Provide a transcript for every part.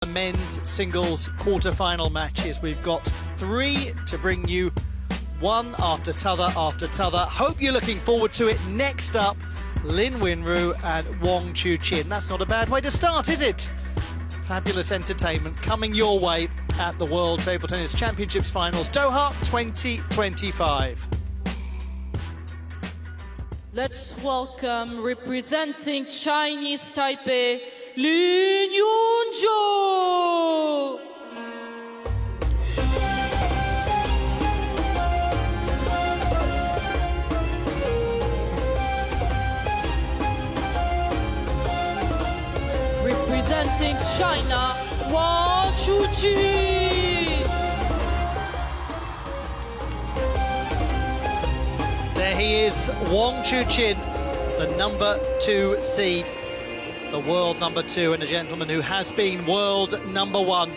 The men's singles quarter-final matches. We've got 3 to bring you, one after t'other after t'other. Hope you're looking forward to it. Next up, Lin Winru and Wang Chuqin. That's not a bad way to start, is it? Fabulous entertainment coming your way at the World Table Tennis Championships Finals, Doha 2025. Let's welcome, representing Chinese Taipei, Lin Yunzhou. Representing China, Wang Chuqin. There he is, Wang Chuqin, the number 2 seed, the world number 2, and a gentleman who has been world number 1.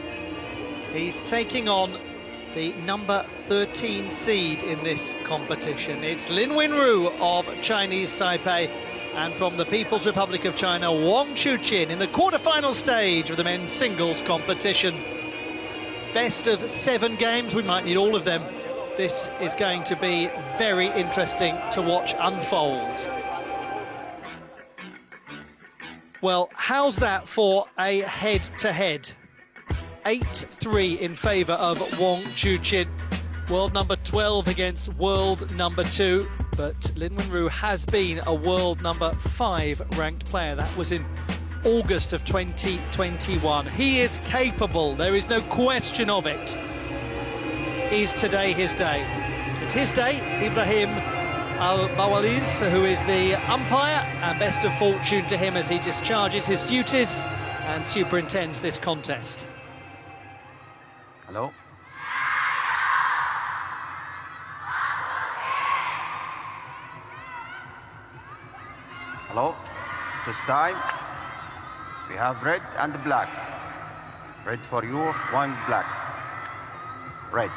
He's taking on the number 13 seed in this competition. It's Lin Winru of Chinese Taipei, and from the People's Republic of China, Wang Chuqin in the quarter-final stage of the men's singles competition. Best of 7 games, we might need all of them. This is going to be very interesting to watch unfold. Well, how's that for a head-to-head? 8-3 in favour of Wang Chuqin. World number 12 against world number 2. But Lin Winru has been a world number 5 ranked player. That was in August of 2021. He is capable, there is no question of it. Is today his day? It's his day. Ibrahim Al-Bawaliz, who is the umpire, and best of fortune to him as he discharges his duties and superintends this contest. Hello. Hello. This time we have red and black. Red for you, one black. Red.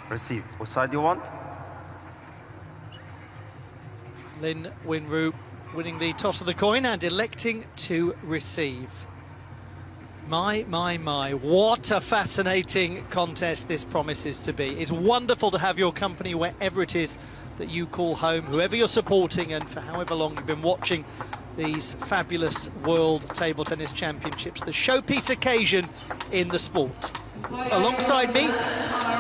Receive. What side you want? Lin Winru winning the toss of the coin and electing to receive. My, what a fascinating contest this promises to be. It's wonderful to have your company wherever it is that you call home, whoever you're supporting, and for however long you've been watching these fabulous World Table Tennis Championships, the showpiece occasion in the sport. Alongside me,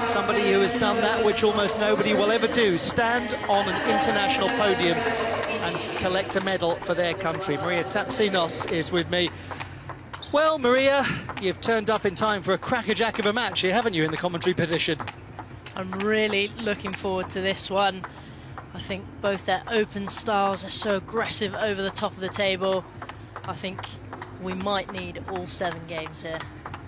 somebody who has done that which almost nobody will ever do, stand on an international podium and collect a medal for their country. Maria Tapsinos is with me. Well, Maria, you've turned up in time for a crackerjack of a match here, haven't you, in the commentary position? I'm really looking forward to this one. I think both their open styles are so aggressive over the top of the table. I think we might need all 7 games here.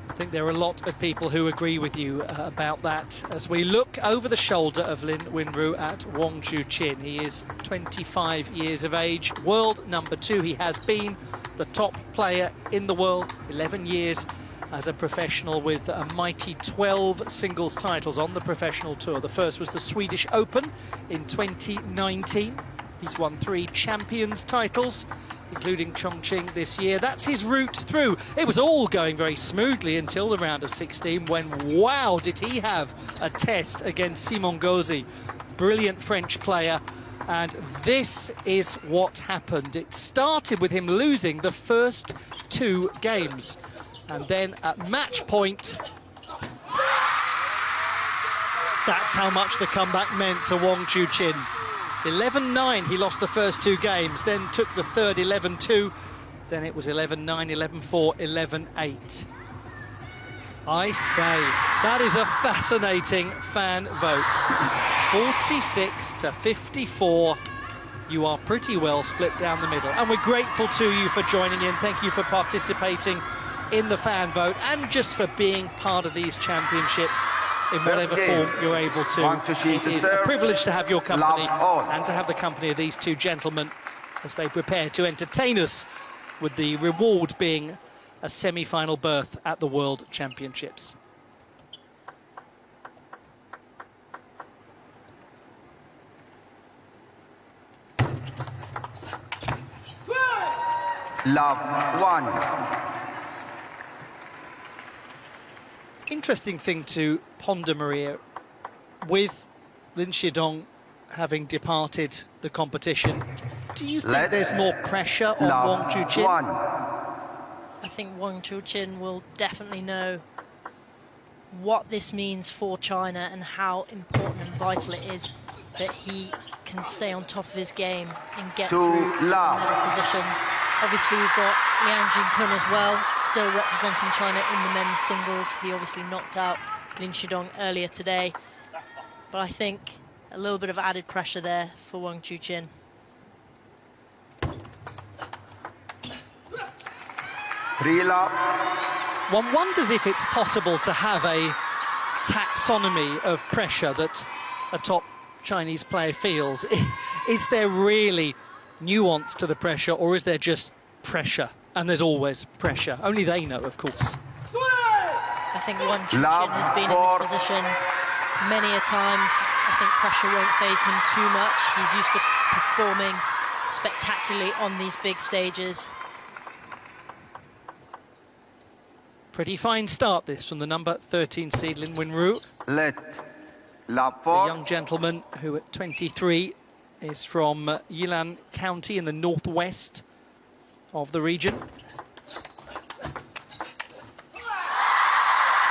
I think there are a lot of people who agree with you about that. As we look over the shoulder of Lin Winru at Wang Chuqin, he is 25 years of age, world number 2. He has been the top player in the world, 11 years as a professional, with a mighty 12 singles titles on the professional tour. The first was the Swedish Open in 2019. He's won 3 champions titles, including Chuqin this year. That's his route through. It was all going very smoothly until the round of 16 when, wow, did he have a test against Simon Gauzy, brilliant French player. And this is what happened. It started with him losing the first 2 games. And then at match point, that's how much the comeback meant to Wang Chuqin. 11-9, he lost the first 2 games, then took the third 11-2, then it was 11-9, 11-4, 11-8. I say, that is a fascinating fan vote. 46 to 54. You are pretty well split down the middle. And we're grateful to you for joining in. Thank you for participating in the fan vote and just for being part of these championships in whatever form you're able to. It is a privilege to have your company and to have the company of these 2 gentlemen as they prepare to entertain us, with the reward being a semi-final berth at the World Championships. Love 1. interesting thing to ponder, Maria, with Lin Xidong having departed the competition. Do you think there's more pressure on Wang Chuqin? I think Wang Chuqin will definitely know what this means for China and how important and vital it is that he can stay on top of his game and get through to medal positions. Obviously, we've got Liang Jingkun as well, still representing China in the men's singles. He obviously knocked out Lin Xidong earlier today. But I think a little bit of added pressure there for Wang Chuqin. One wonders if it's possible to have a taxonomy of pressure that a top Chinese player feels. Is there really nuance to the pressure, or is there just pressure? And there's always pressure. Only they know, of course. I think Wang Chuqin has been in this position many a times. I think pressure won't faze him too much. He's used to performing spectacularly on these big stages. Pretty fine start, this, from the number 13 seed Lin Wenru. The young gentleman who at 23 is from Yilan County in the northwest of the region. 1-4.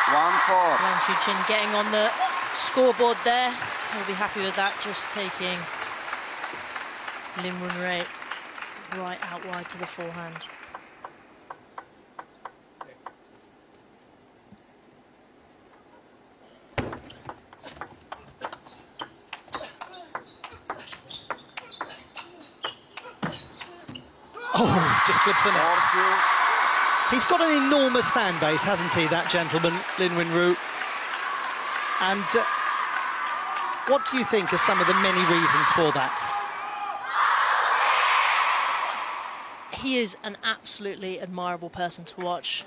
Wang Chuqin getting on the scoreboard there. He'll be happy with that, just taking Lin Wenru right out wide to the forehand. Oh, just clips the net. He's got an enormous fan base, hasn't he, that gentleman, Lin Wenru? And what do you think are some of the many reasons for that? He is an absolutely admirable person to watch.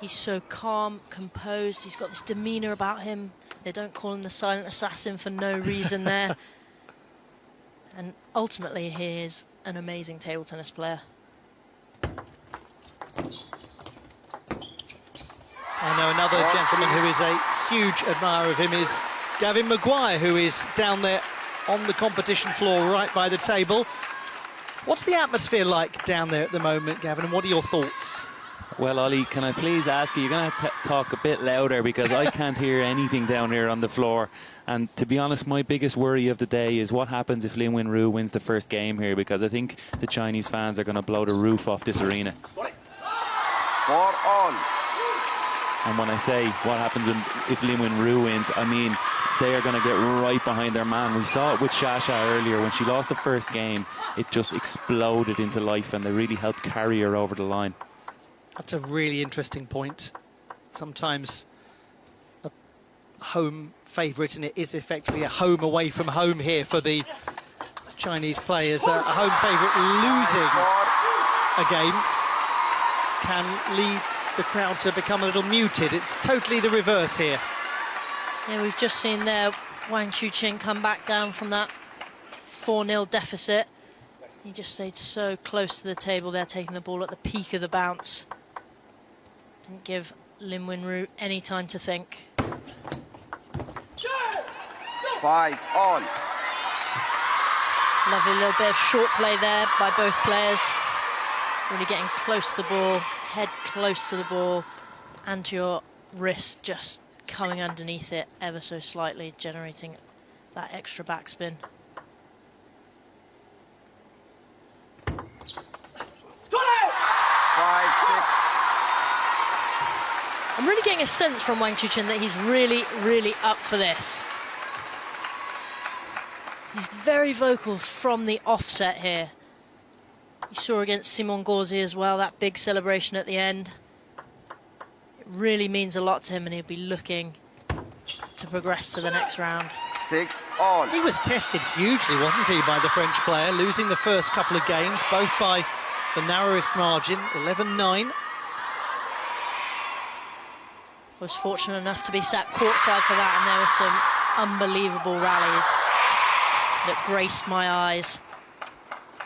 He's so calm, composed, he's got this demeanour about him. They don't call him the silent assassin for no reason there. And ultimately, he is an amazing table tennis player. I know another gentleman who is a huge admirer of him is Gavin Maguire, who is down there on the competition floor right by the table. What's the atmosphere like down there at the moment, Gavin, and what are your thoughts? Well, Ollie, can I please ask you, you're going to talk a bit louder because I can't hear anything down here on the floor. And to be honest, my biggest worry of the day is what happens if Lin Wenru wins the first game here, because I think the Chinese fans are going to blow the roof off this arena. 4-all. And when I say what happens if Lin Wenru wins, I mean they are going to get right behind their man. We saw it with Shasha earlier. When she lost the first game, it just exploded into life and they really helped carry her over the line. That's a really interesting point. Sometimes a home favourite, and it is effectively a home away from home here for the Chinese players. A home favourite losing a game can lead the crowd to become a little muted. It's totally the reverse here. Yeah, we've just seen there Wang Chuqin come back down from that 4-0 deficit. He just stayed so close to the table there, taking the ball at the peak of the bounce. Didn't give Lin Wenru any time to think. 5-all. Lovely little bit of short play there by both players. Really getting close to the ball, head close to the ball, and to your wrist just coming underneath it ever so slightly, generating that extra backspin. 5-6. I'm really getting a sense from Wang Chuqin that he's really, really up for this. He's very vocal from the offset here. You saw against Simon Gauzy as well, that big celebration at the end. It really means a lot to him and he'll be looking to progress to the next round. 6-all. He was tested hugely, wasn't he, by the French player, losing the first couple of games, both by the narrowest margin, 11-9. Was fortunate enough to be sat courtside for that, and there were some unbelievable rallies that graced my eyes.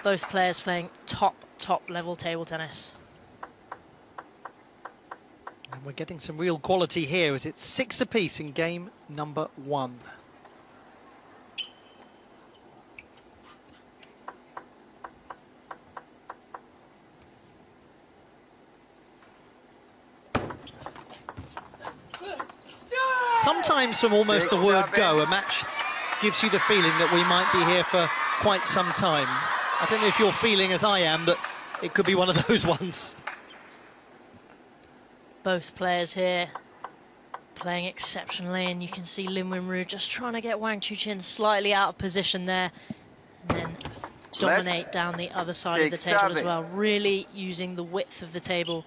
Both players playing top level table tennis. And we're getting some real quality here as it's 6 apiece in game number 1. Sometimes from almost the word go, a match gives you the feeling that we might be here for quite some time. I don't know if you're feeling as I am that it could be one of those ones. Both players here playing exceptionally, and you can see Lin Winru just trying to get Wang Chuqin slightly out of position there, and then dominate down the other side of the table as well, really using the width of the table.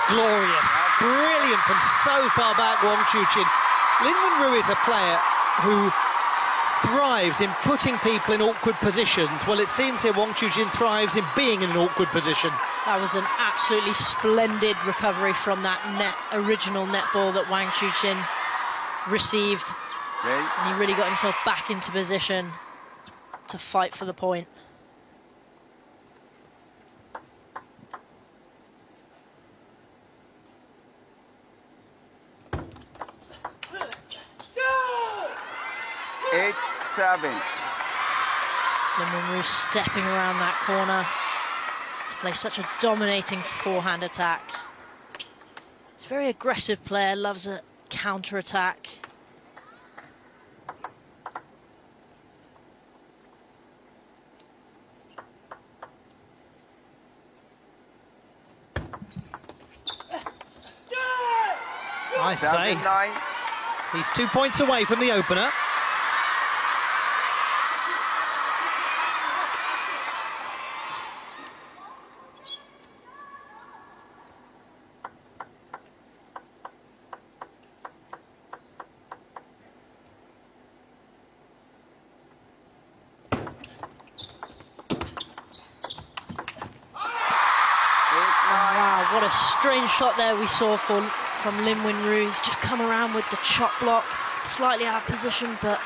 Glorious, brilliant from so far back, Wang Chuqin. Lin Winru is a player who thrives in putting people in awkward positions. Well, it seems here Wang Chuqin thrives in being in an awkward position. That was an absolutely splendid recovery from that original net ball that Wang Chuqin received. And he really got himself back into position to fight for the point. Lin Winru stepping around that corner to play such a dominating forehand attack. He's a very aggressive player, loves a counter-attack. I say, he's 2 points away from the opener. Wow, what a strange shot there we saw from Lin Winru. He's just come around with the chop block, slightly out of position, but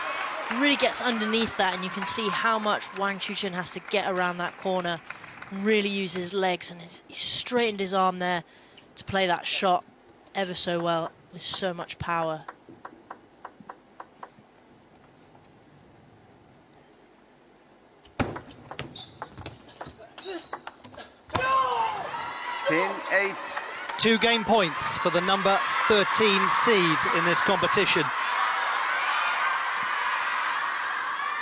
really gets underneath that, and you can see how much Wang Chuqin has to get around that corner, really use his legs, and he straightened his arm there to play that shot ever so well with so much power. Eight. 2 game points for the number 13 seed in this competition.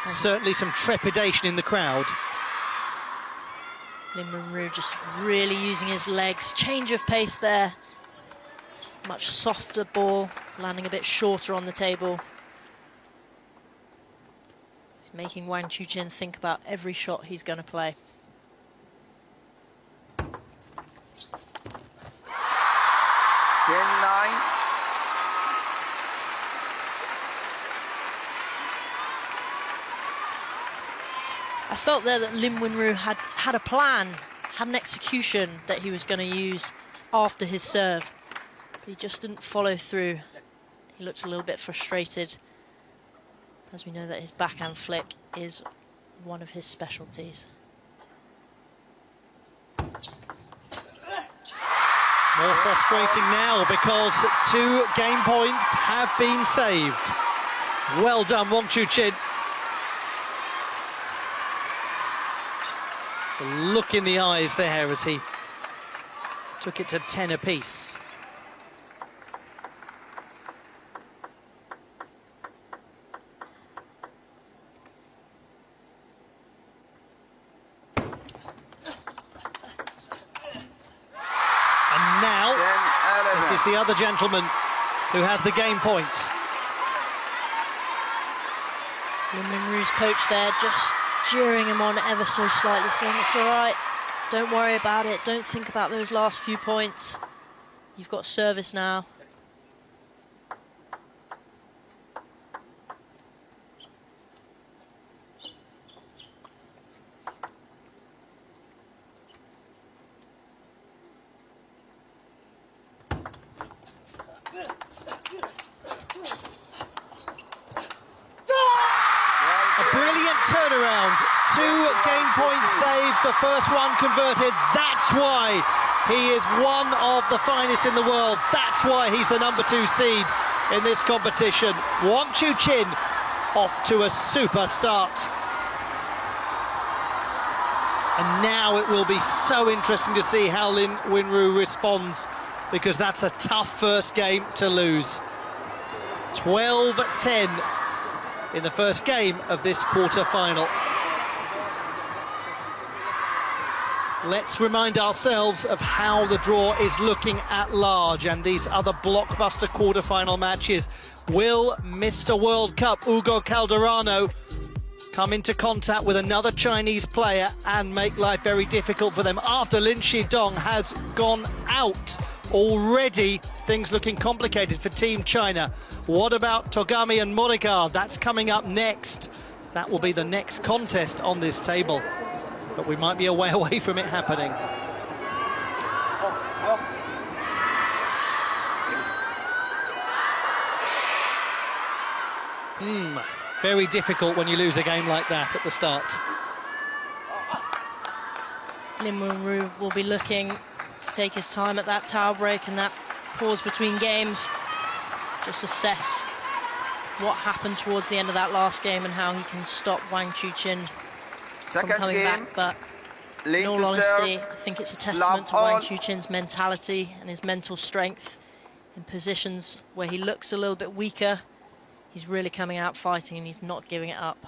Certainly some trepidation in the crowd. Lin Winru just really using his legs. Change of pace there. Much softer ball, landing a bit shorter on the table. He's making Wang Chuqin think about every shot he's going to play. I felt there that Lin Winru had a plan, had an execution that he was going to use after his serve, but he just didn't follow through. He looked a little bit frustrated, as we know that his backhand flick is one of his specialties. More frustrating now because 2 game points have been saved. Well done, Wang Chuqin. The look in the eyes there as he took it to 10 apiece. And now it is the other gentleman who has the game points. Lin Winru's coach there just jeering him on ever so slightly, saying it's all right, don't worry about it, don't think about those last few points, you've got service now. one-point save, the first one converted. That's why he is one of the finest in the world. That's why he's the #2 seed in this competition. Wang Chuqin off to a super start. And now it will be so interesting to see how Lin Winru responds, because that's a tough first game to lose. 12-10 in the first game of this quarter-final. Let's remind ourselves of how the draw is looking at large and these other blockbuster quarter-final matches. Will Mr. World Cup Ugo Calderano come into contact with another Chinese player and make life very difficult for them after Lin Shidong has gone out? Already things looking complicated for Team China. What about Togami and Moriga? That's coming up next. That will be the next contest on this table, but we might be a way away from it happening. Very difficult when you lose a game like that at the start. Lin Winru will be looking to take his time at that towel break and that pause between games. Just assess what happened towards the end of that last game and how he can stop Wang Chuqin from coming back. But in all honesty, I think it's a testament to Wang Chuqin's mentality and his mental strength. In positions where he looks a little bit weaker, he's really coming out fighting and he's not giving it up.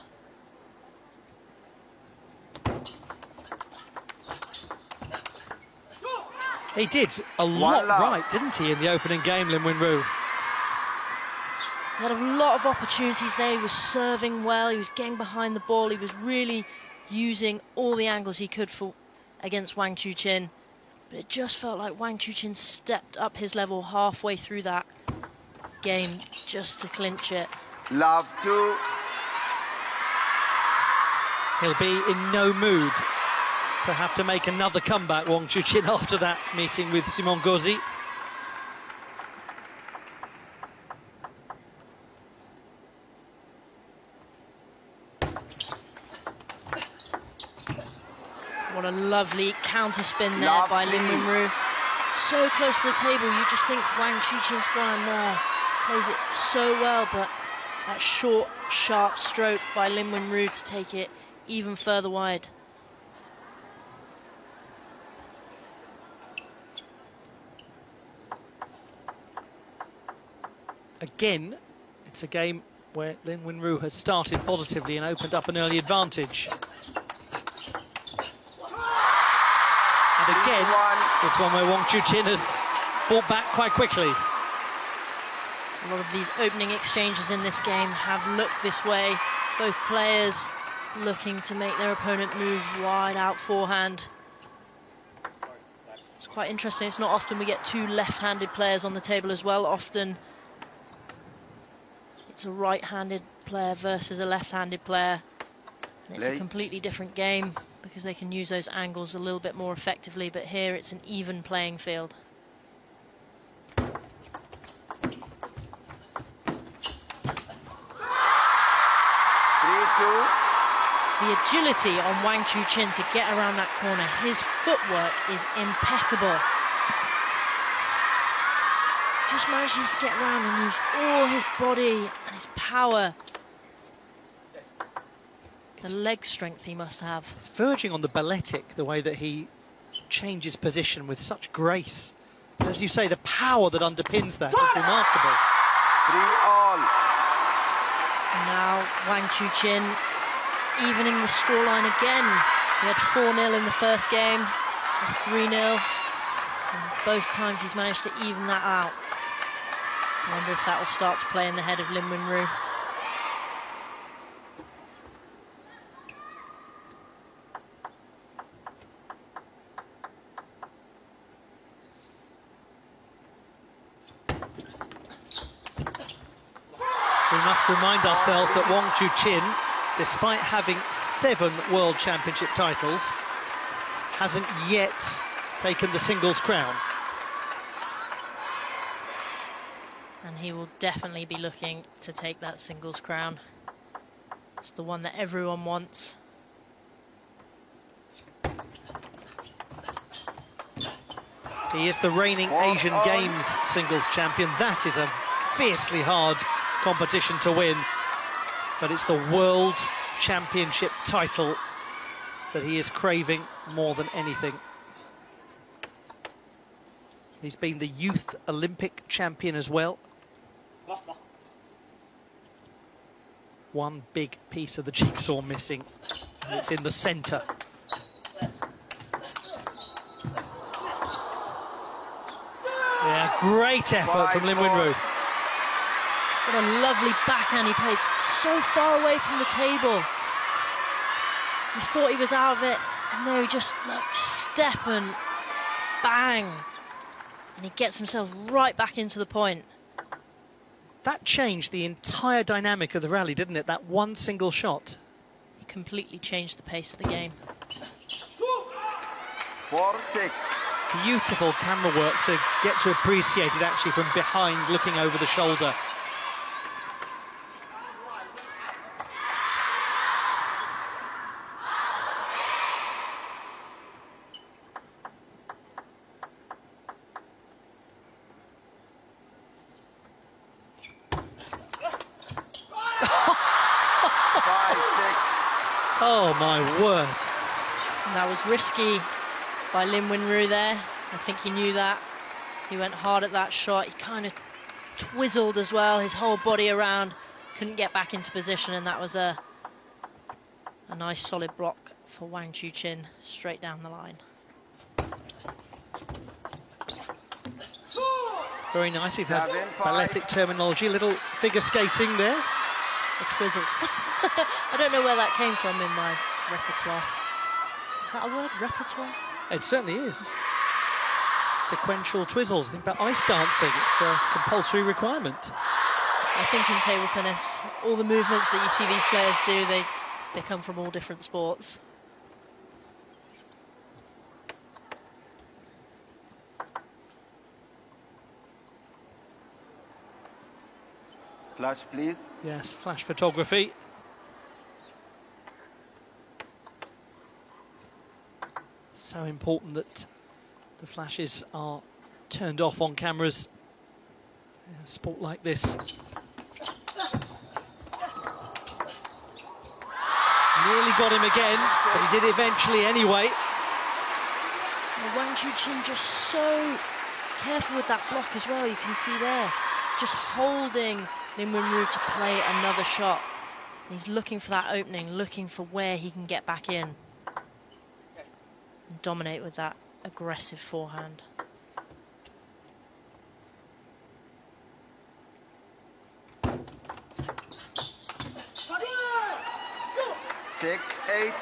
He did a lot right, didn't he, in the opening game, Lin Winru? He had a lot of opportunities there. He was serving well, he was getting behind the ball, he was really using all the angles he could for against Wang Chuqin. But it just felt like Wang Chuqin stepped up his level halfway through that game just to clinch it. Love to. He'll be in no mood to have to make another comeback, Wang Chuqin, after that meeting with Simon Gauzy. What a lovely counter spin there by Lin Winru. So close to the table, you just think Wang Chuqin's flying there. Plays it so well, but that short, sharp stroke by Lin Winru to take it even further wide. Again, it's a game where Lin Winru has started positively and opened up an early advantage. And again, it's one where Wang Chuqin has fought back quite quickly. A lot of these opening exchanges in this game have looked this way. Both players looking to make their opponent move wide out forehand. It's quite interesting. It's not often we get two left-handed players on the table as well. Often it's a right-handed player versus a left-handed player. And it's a completely different game because they can use those angles a little bit more effectively. But here it's an even playing field. The agility on Wang Chuqin to get around that corner, his footwork is impeccable. Just manages to get around and use all his body and his power. The leg strength he must have. It's verging on the balletic, the way that he changes position with such grace. But as you say, the power that underpins that is remarkable. 3-all. Now Wang Chuqin evening the scoreline again. He had 4-0 in the first game, 3-0, and both times he's managed to even that out. I wonder if that will start to play in the head of Lin Winru. We must remind ourselves that Wang Chuqin, despite having 7 World Championship titles, hasn't yet taken the singles crown. And he will definitely be looking to take that singles crown. It's the one that everyone wants. He is the reigning Asian Games singles champion. That is a fiercely hard competition to win, but it's the World Championship title that he is craving more than anything. He's been the Youth Olympic champion as well. One big piece of the jigsaw missing, and it's in the centre. Yeah, great effort from Lin Winru. What a lovely backhand he played, so far away from the table. You thought he was out of it, and there he just step and bang. And he gets himself right back into the point. That changed the entire dynamic of the rally, didn't it? That one single shot. He completely changed the pace of the game. 4-6. Beautiful camera work to get to appreciate it actually from behind, looking over the shoulder. Oh my word. And that was risky by Lin Winru there. I think he knew that. He went hard at that shot. He kind of twizzled as well, his whole body around. Couldn't get back into position, and that was a nice solid block for Wang Chuqin straight down the line. Very nice. We've had balletic terminology, a little figure skating there. A twizzle. I don't know where that came from in my repertoire. Is that a word, repertoire? It certainly is. Sequential twizzles. Think about ice dancing. It's a compulsory requirement. I think in table tennis, all the movements that you see these players do, they come from all different sports. Flash, please. Yes, flash photography. So important that the flashes are turned off on cameras in a sport like this. Nearly got him again, but he did eventually anyway. Wang Chuqin just so careful with that block as well, you can see there. Just holding Lin Winru to play another shot. He's looking for that opening, looking for where he can get back in. And dominate with that aggressive forehand. Six, 8.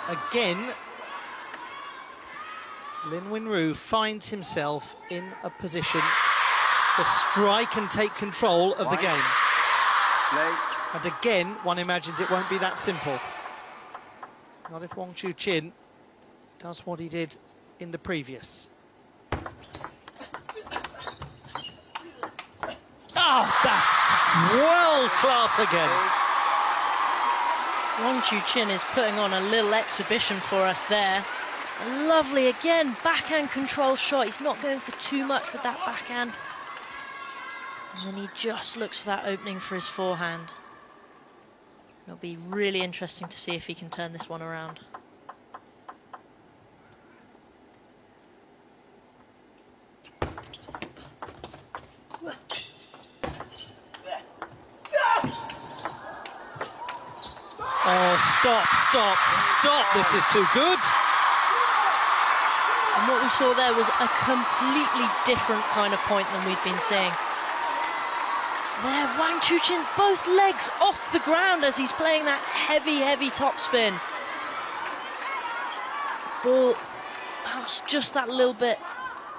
Again, Lin Winru finds himself in a position to strike and take control of the game. Play. And again, one imagines it won't be that simple. Not if Wang Chuqin does what he did in the previous. Oh, that's world class again. Wang Chuqin is putting on a little exhibition for us there. Lovely, again, backhand control shot. He's not going for too much with that backhand. And then he just looks for that opening for his forehand. It'll be really interesting to see if he can turn this one around. Oh, stop, stop, stop. This is too good. And what we saw there was a completely different kind of point than we've been seeing. There, Wang Chuqin, both legs off the ground as he's playing that heavy, heavy topspin. Ball bounced just that little bit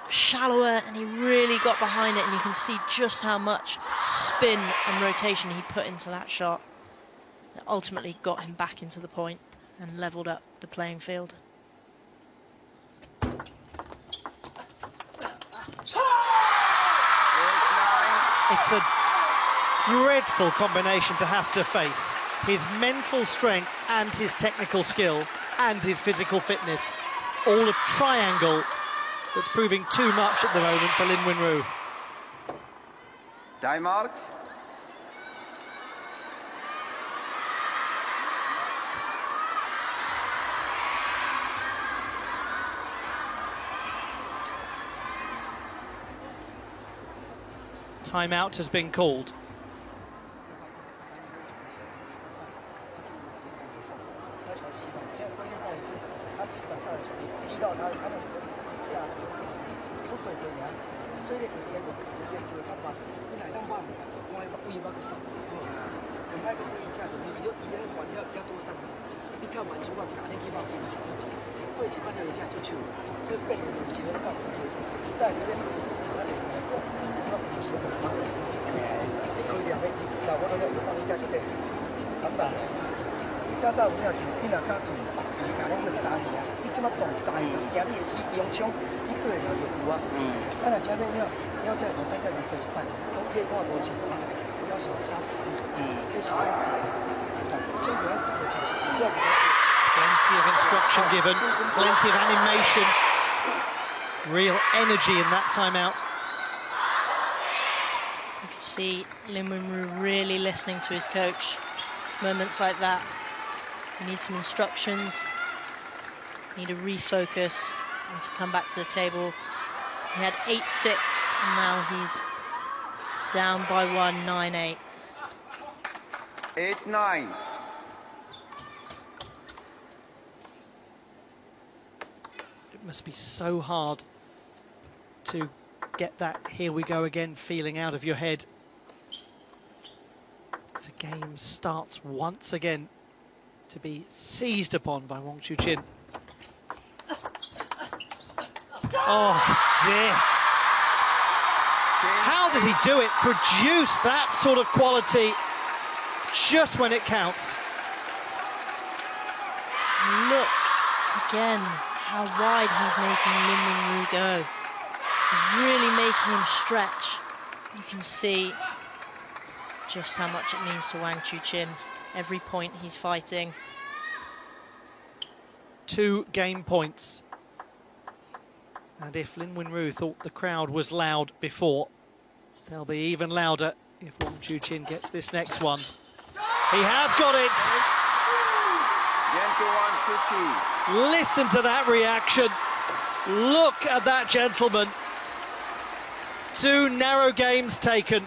shallower, and he really got behind it, and you can see just how much spin and rotation he put into that shot. That ultimately got him back into the point and leveled up the playing field. It's a dreadful combination to have to face. his mental strength and his technical skill and his physical fitness. All a triangle that's proving too much at the moment for Lin Winru. Time out. Timeout has been called. Plenty of instruction given, plenty of animation, real energy in that timeout. You can see Lin Winru really listening to his coach. It's moments like that. You need some instructions, need to refocus and to come back to the table. He had 8-6 and now he's down by 1, 9-8. 8-9. It must be so hard to get that "here we go again" feeling out of your head. The game starts once again to be seized upon by Wang Chuqin. Oh dear. How does he do it? Produce that sort of quality just when it counts. Look again how wide he's making Lin Winru go. He's really making him stretch. You can see just how much it means to Wang Chuqin. Every point he's fighting. 2 game points. And if Lin Winru thought the crowd was loud before, they'll be even louder if Wang Chuqin gets this next one. He has got it! Listen to that reaction. Look at that gentleman. 2 narrow games taken,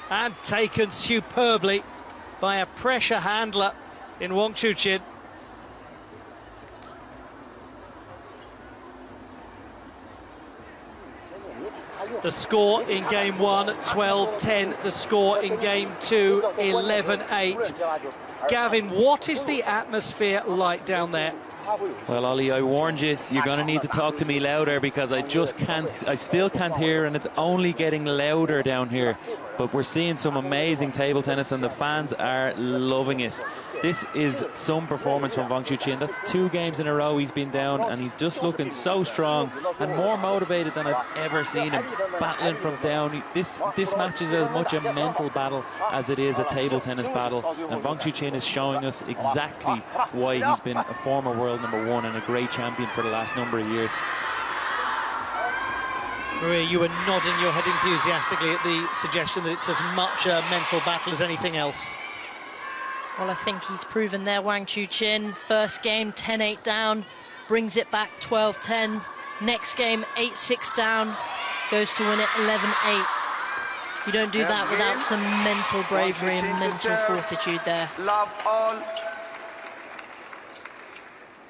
and taken superbly by a pressure handler in Wang Chuqin. The score in game 1, 12-10. The score in game 2, 11-8. Gavin, what is the atmosphere like down there? Well, Ollie, I warned you, you're going to need to talk to me louder because I just can't, I still can't hear, and it's only getting louder down here. But we're seeing some amazing table tennis and the fans are loving it. This is some performance from Wang Chuqin. That's 2 games in a row he's been down, and he's just looking so strong and more motivated than I've ever seen him, battling from down. This match is as much a mental battle as it is a table tennis battle, and Wang Chuqin is showing us exactly why he's been a former world #1 and a great champion for the last number of years. Maria, you were nodding your head enthusiastically at the suggestion that it's as much a mental battle as anything else. Well, I think he's proven there, Wang Chuqin. First game, 10-8 down, brings it back 12-10. Next game, 8-6 down, goes to win it 11-8. You don't do that without some mental bravery and mental fortitude there. Love all.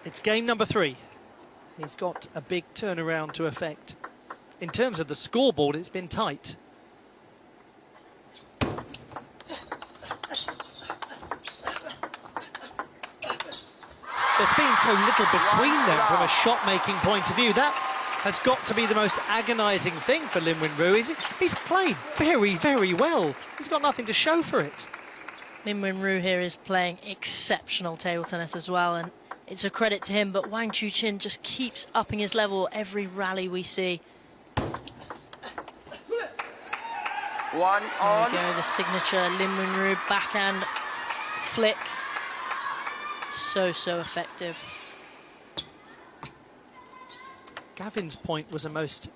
It's game number 3. He's got a big turnaround to effect. In terms of the scoreboard, it's been tight. There's been so little between them from a shot-making point of view. That has got to be the most agonising thing for Lin Winru. He's played very, very well. He's got nothing to show for it. Lin Winru here is playing exceptional table tennis as well, and it's a credit to him, but Wang Chuqin just keeps upping his level every rally we see. One on. There we go, the signature Lin Winru backhand flick. So effective. Gavin's point was a most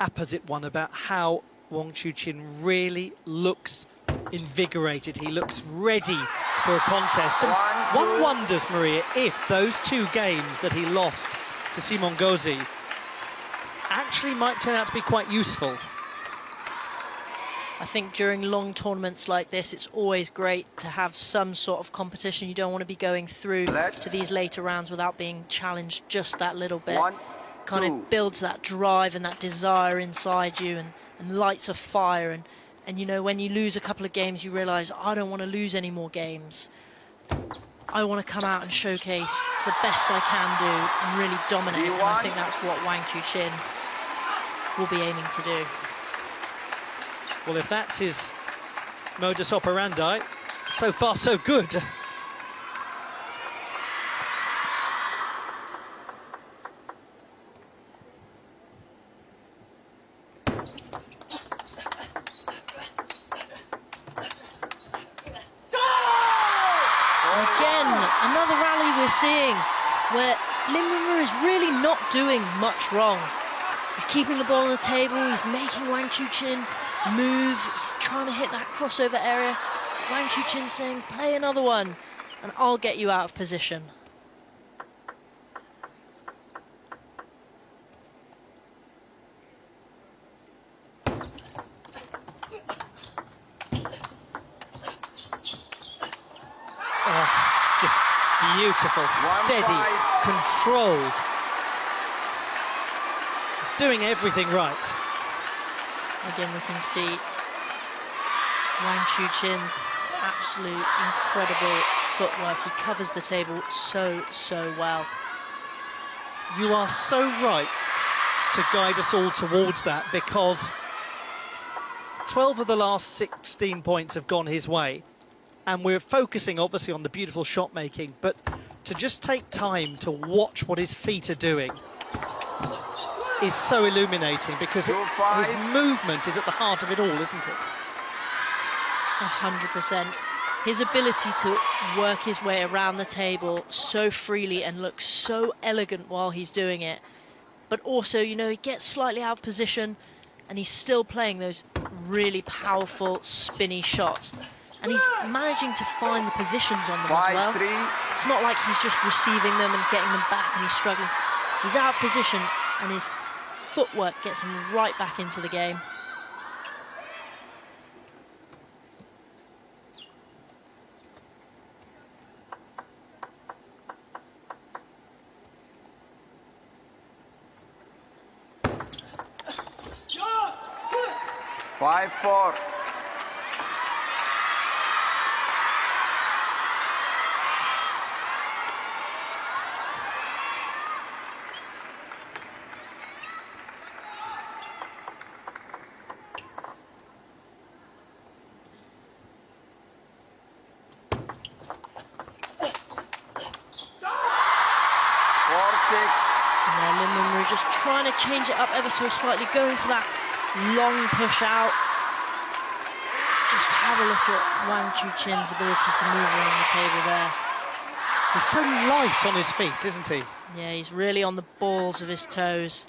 apposite one about how Wang Chuqin really looks invigorated. He looks ready for a contest. And one wonders, Maria, if those 2 games that he lost to Simon Gauzy actually might turn out to be quite useful. I think during long tournaments like this, it's always great to have some sort of competition. You don't want to be going through to these later rounds without being challenged just that little bit. Kind of builds that drive and that desire inside you and lights a fire. And you know, when you lose a couple of games, you realise, I don't want to lose any more games. I want to come out and showcase the best I can do and really dominate. And I think that's what Wang Chuqin will be aiming to do. Well, if that's his modus operandi, so far so good. Again, another rally we're seeing where Lin Wenru is really not doing much wrong. He's keeping the ball on the table, he's making Wang Chuqin move, he's trying to hit that crossover area. Wang Chuqin saying, play another one, and I'll get you out of position. Beautiful, steady, controlled. He's doing everything right. Again, we can see Wang Chuqin's absolute incredible footwork. He covers the table so well. You are so right to guide us all towards that, because 12 of the last 16 points have gone his way. And we're focusing, obviously, on the beautiful shot making, but to just take time to watch what his feet are doing is so illuminating, because his movement is at the heart of it all, isn't it? 100%. His ability to work his way around the table so freely and look so elegant while he's doing it. But also, you know, he gets slightly out of position and he's still playing those really powerful, spinny shots. And he's managing to find the positions on them as well. It's not like he's just receiving them and getting them back and he's struggling. He's out of position and his footwork gets him right back into the game. Five, 4. Yeah, Lin Wenru just trying to change it up ever so slightly, going for that long push out. Just have a look at Wang Chuqin's ability to move around the table there. He's so light on his feet, isn't he? Yeah, he's really on the balls of his toes.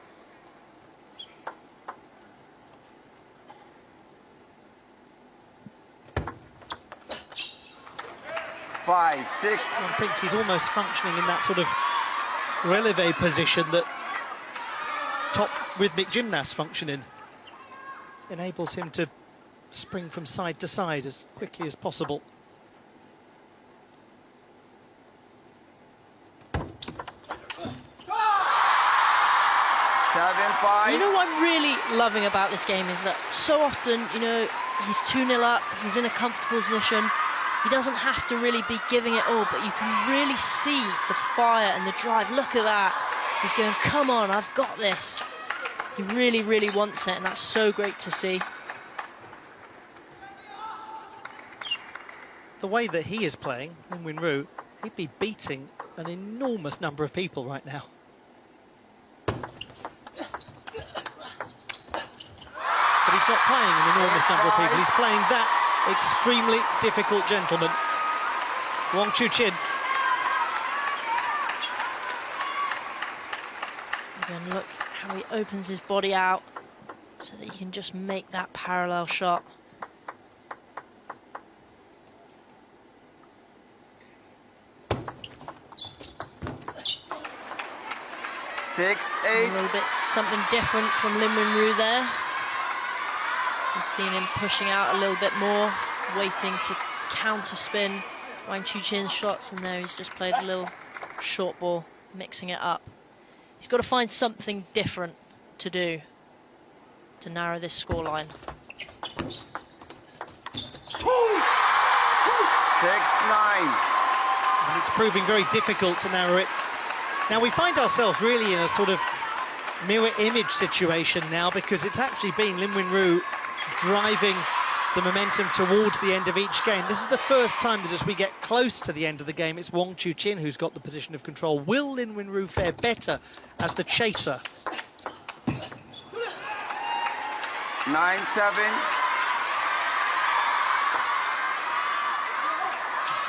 Five, 6. One thinks he's almost functioning in that sort of releve position that top rhythmic gymnasts function in. Enables him to spring from side to side as quickly as possible. You know what I'm really loving about this game is that so often, you know, he's 2-0 up, he's in a comfortable position. He doesn't have to really be giving it all, but you can really see the fire and the drive. Look at that. He's going, come on, I've got this. He really, really wants it, and that's so great to see. The way that he is playing, Lin Wenru, he'd be beating an enormous number of people right now. But he's not playing an enormous number of people. He's playing that extremely difficult gentleman. Wang Chuqin. Again, look how he opens his body out so that he can just make that parallel shot. A little bit something different from Lin Wenru there. We've seen him pushing out a little bit more, waiting to counter spin Wang Chuqin's shots, and there he's just played a little short ball, mixing it up. He's got to find something different to do to narrow this scoreline. 6-9. And it's proving very difficult to narrow it. Now we find ourselves really in a sort of mirror image situation now, because it's actually been Lin Wenru driving the momentum towards the end of each game. This is the first time that as we get close to the end of the game, it's Wang Chuqin who's got the position of control. Will Lin Wenru fare better as the chaser? 9-7.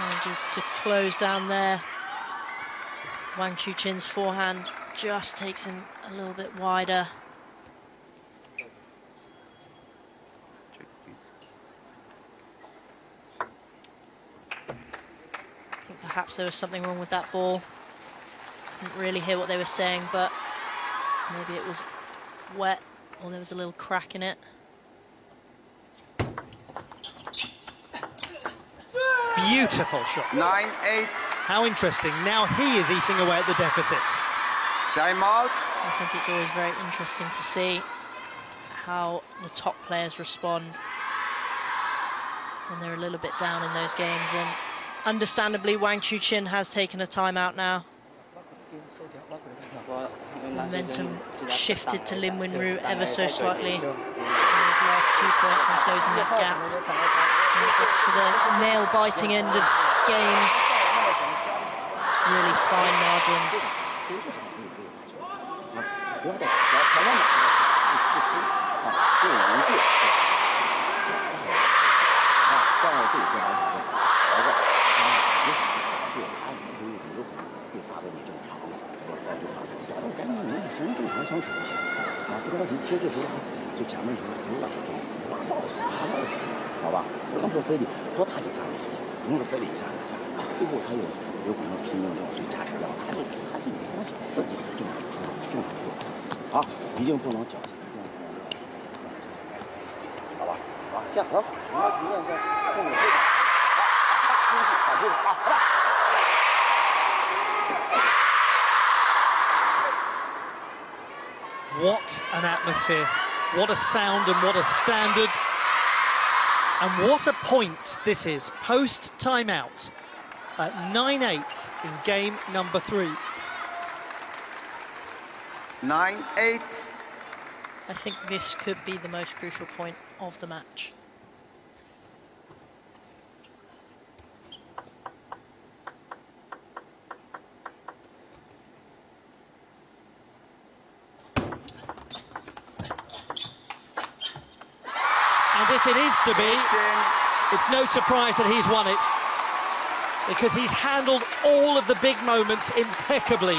Manages to close down there. Wang Chuqin's forehand just takes him a little bit wider. I think perhaps there was something wrong with that ball. Couldn't really hear what they were saying, but maybe it was wet or there was a little crack in it. Beautiful shot. 9-8. How interesting. Now he is eating away at the deficit. Timeout. I think it's always very interesting to see how the top players respond when they're a little bit down in those games, and understandably Wang Chuqin has taken a timeout now. Momentum shifted to Lin Wenru ever so slightly in those last 2 points and closing that gap. When it gets to the nail-biting end of games, really fine margins. What an atmosphere, what a sound and what a standard. And what a point this is, post-timeout at 9-8 in game number 3. 9-8. I think this could be the most crucial point of the match. And if it is to be, it's no surprise that he's won it, because he's handled all of the big moments impeccably.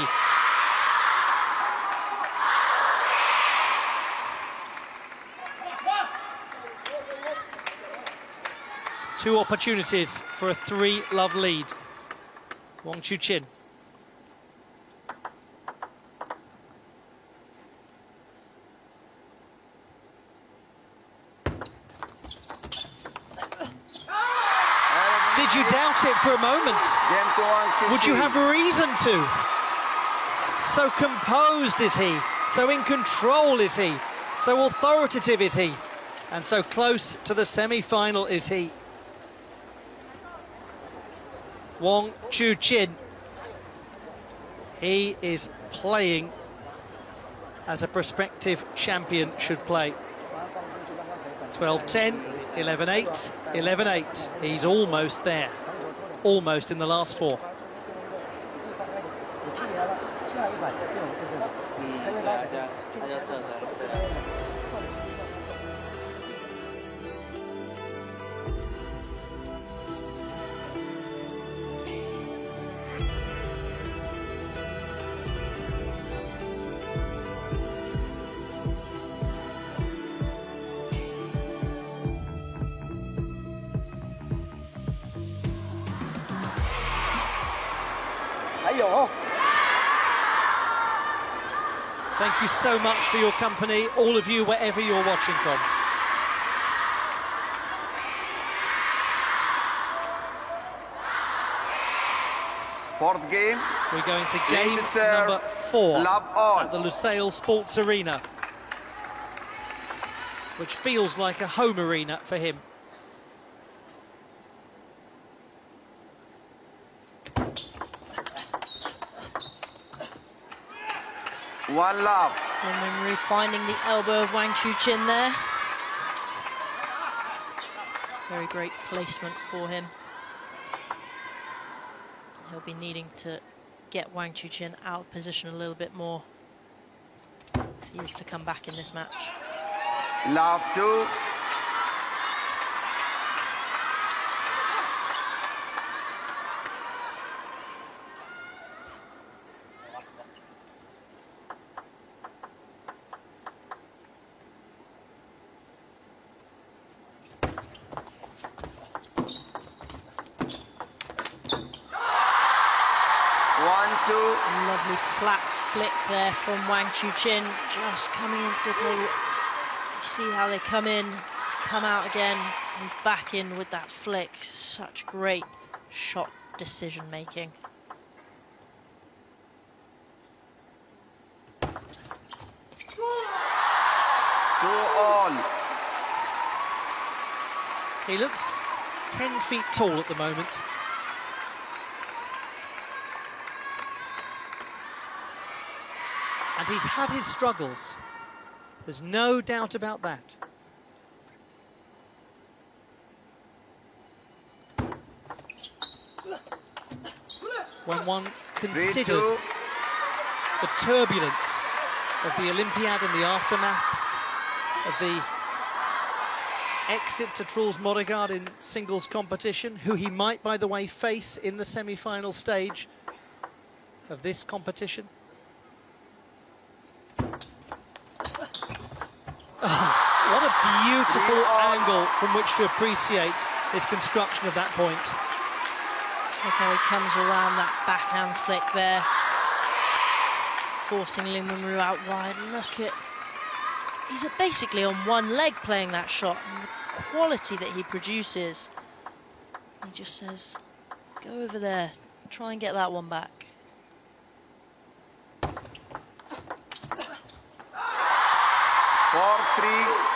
Two opportunities for a 3-love lead. Wang Chuqin. Did you doubt it for a moment? Would you have reason to? So composed is he, so in control is he, so authoritative is he, and so close to the semi-final is he. Wang Chuqin. He is playing as a prospective champion should play. 12-10, 11-8, 11-8. He's almost there, almost in the last 4. Thank you so much for your company, all of you, wherever you're watching from. Fourth game. We're going to game to serve. number 4 Love all. at the Lusail Sports Arena, which feels like a home arena for him. One love. Lin Wenru finding the elbow of Wang Chuqin there. Very great placement for him. He'll be needing to get Wang Chuqin out of position a little bit more. He is to come back in this match. Love 2. Lovely flat flick there from Wang Chuqin, just coming into the table. You see how they come in, come out again. He's back in with that flick. Such great shot decision making. He looks 10 feet tall at the moment. And he's had his struggles. There's no doubt about that. When one considers the turbulence of the Olympiad and the aftermath of the exit to Truls Moregard in singles competition, who he might, by the way, face in the semi-final stage of this competition. Oh, what a beautiful angle from which to appreciate his construction of that point. Look how he comes around that backhand flick there, forcing Lin Wenru out wide. Look at, he's basically on one leg playing that shot, and the quality that he produces. He just says, go over there, try and get that one back. 4-3.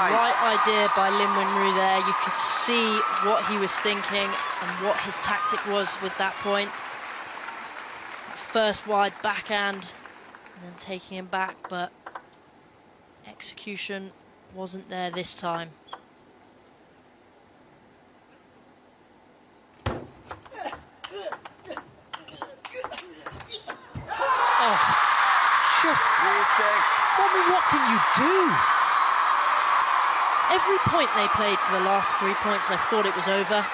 Right idea by Lin Wenru there. You could see what he was thinking and what his tactic was with that point. That first wide backhand and then taking him back, but execution wasn't there this time. Oh, just 3-6. what can you do? Every point they played for the last 3 points, I thought it was over.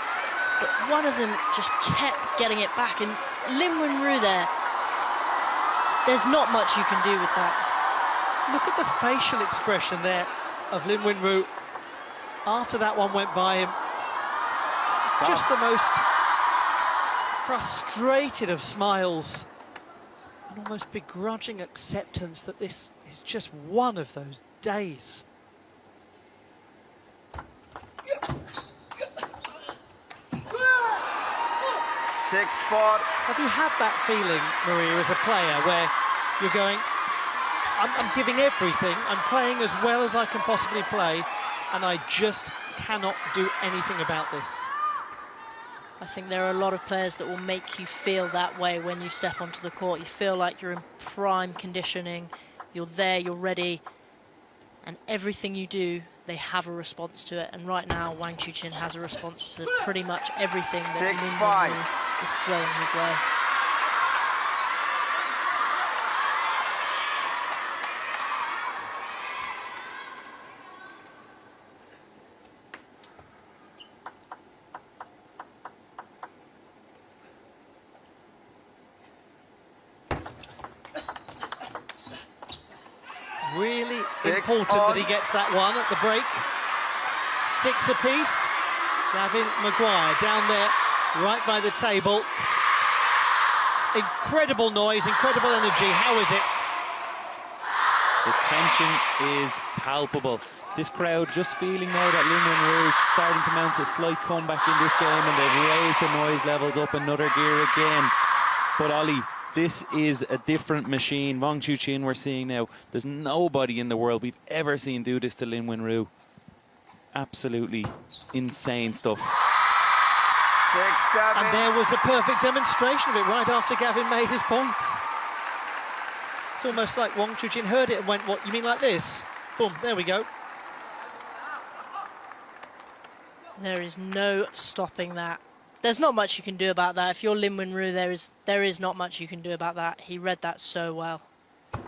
But one of them just kept getting it back. And Lin Wenru there, there's not much you can do with that. Look at the facial expression there of Lin Wenru after that one went by him. It's just the most frustrated of smiles. An almost begrudging acceptance that this is just one of those days. Have you had that feeling, Maria, as a player, where you're going, I'm giving everything, I'm playing as well as I can possibly play, and I just cannot do anything about this? I think there are a lot of players that will make you feel that way when you step onto the court. You feel like you're in prime conditioning, you're there, you're ready, and everything you do, they have a response to it. And right now, Wang Chuqin has a response to pretty much everything that Lin Wenru is throwing his way. important that he gets that one at the break. 6 apiece. Gavin Maguire down there, right by the table. Incredible noise, incredible energy. How is it? The tension is palpable. This crowd just feeling now that Lin Wenru starting to mount a slight comeback in this game, and they've raised the noise levels up another gear again. But Ollie, this is a different machine. Wang Chuqin we're seeing now. There's nobody in the world we've ever seen do this to Lin Wenru. Absolutely insane stuff. 6, 7. And there was a perfect demonstration of it right after Gavin made his point. It's almost like Wang Chuqin heard it and went, what, you mean like this? Boom, there we go. There is no stopping that. There's not much you can do about that. If you're Lin Wenru, there is not much you can do about that. He read that so well. 8,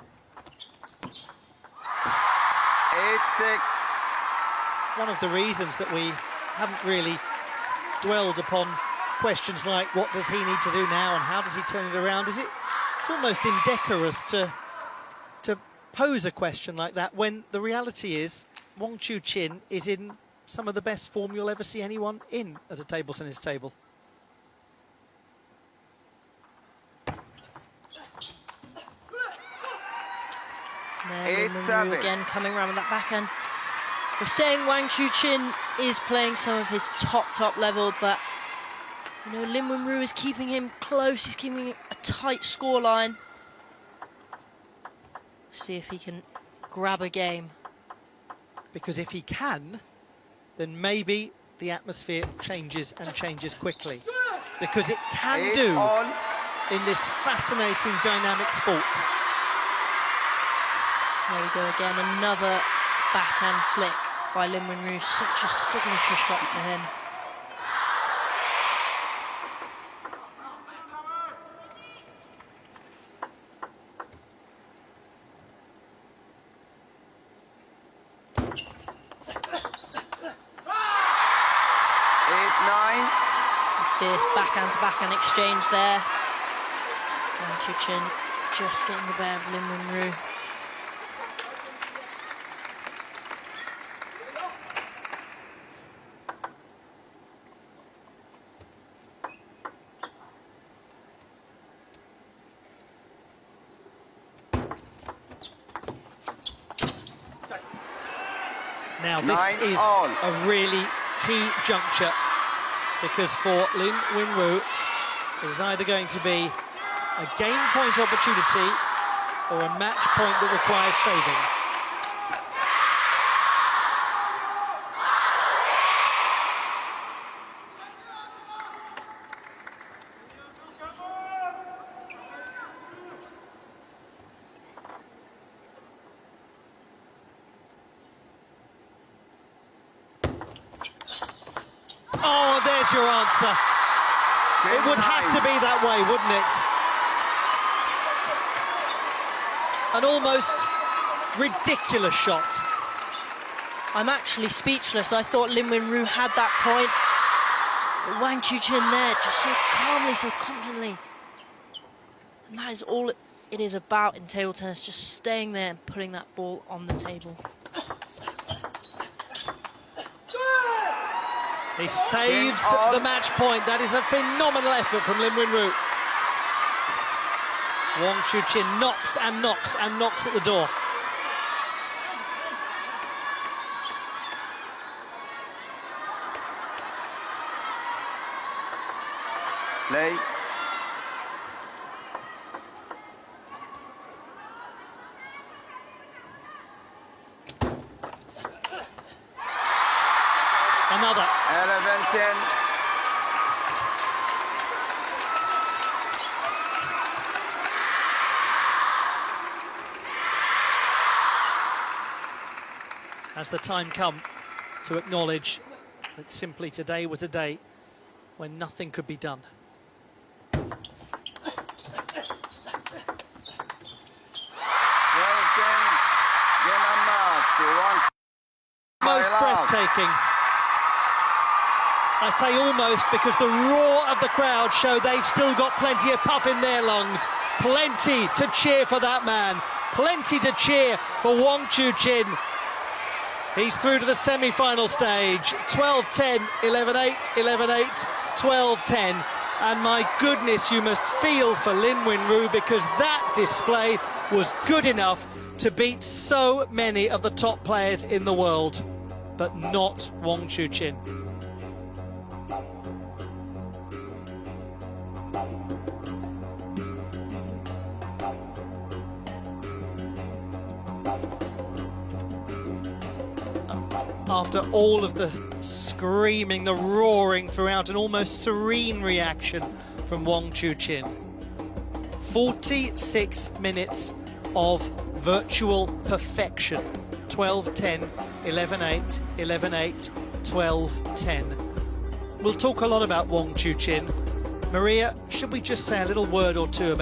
6. One of the reasons that we haven't really dwelled upon questions like what does he need to do now and how does he turn it around is it's almost indecorous to pose a question like that when the reality is Wang Chuqin is in some of the best form you'll ever see anyone in at a table tennis table. Now 8, Lin Wenru 7. again coming around with that backhand. We're saying Wang Chuqin is playing some of his top level, but you know Lin Wenru is keeping him close. He's keeping a tight scoreline. See if he can grab a game. Because if he can, then maybe the atmosphere changes and changes quickly. Because it can do in this fascinating dynamic sport. There we go again, another backhand flick by Lin Wenru. Such a signature shot for him. Fierce backhand-to-backhand exchange there. And Chuqin just getting the better of Lin Wenru. Now this is a really key juncture, because for Lin Wenru it is either going to be a game point opportunity or a match point that requires saving. Oh, there's your answer. It would have to be that way, wouldn't it? An almost ridiculous shot. I'm actually speechless. I thought Lin Wenru had that point. But Wang Chuqin there, just so calmly, so confidently. And that is all it is about in table tennis, just staying there and putting that ball on the table. He saves the match point. That is a phenomenal effort from Lin Wenru. Wang Chuqin knocks and knocks and knocks at the door. Play. Another. 11-10. Has the time come to acknowledge that simply today was a day when nothing could be done? Most breathtaking. I say almost because the roar of the crowd show they've still got plenty of puff in their lungs, plenty to cheer for that man, plenty to cheer for Wang Chuqin. He's through to the semi-final stage. 12-10, 11-8, 11-8, 12-10. And my goodness, you must feel for Lin Wenru, because that display was good enough to beat so many of the top players in the world, but not Wang Chuqin. After all of the screaming, the roaring throughout, an almost serene reaction from Wang Chuqin. 46 minutes of virtual perfection. 12-10, 11-8, 11-8, 12-10. We'll talk a lot about Wang Chuqin. Maria, should we just say a little word or two about